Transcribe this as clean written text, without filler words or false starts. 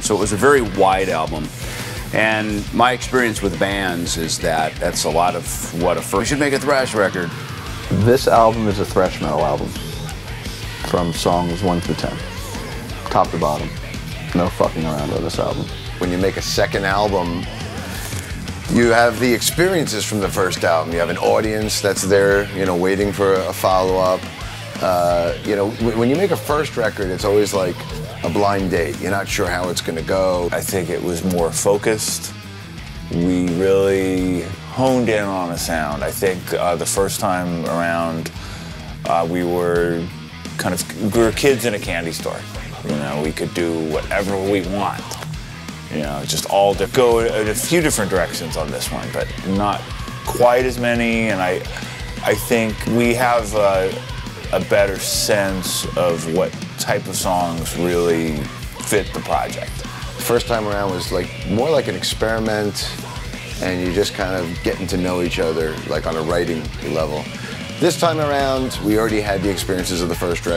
So it was a very wide album. And my experience with bands is that that's a lot of what a first. We should make a thrash record. This album is a thrash metal album. From songs 1 through 10. Top to bottom. No fucking around on this album. When you make a second album, you have the experiences from the first album. You have an audience that's there, you know, waiting for a follow-up. You know, when you make a first record, it's always like a blind date. You're not sure how it's going to go. I think it was more focused. We really honed in on a sound. I think the first time around, we were kids in a candy store. You know, we could do whatever we want. You know, just all to go in a few different directions on this one, but not quite as many. And I think we have a better sense of what type of songs really fit the project. First time around was like more like an experiment, and you're just kind of getting to know each other, like on a writing level. This time around, we already had the experiences of the first record.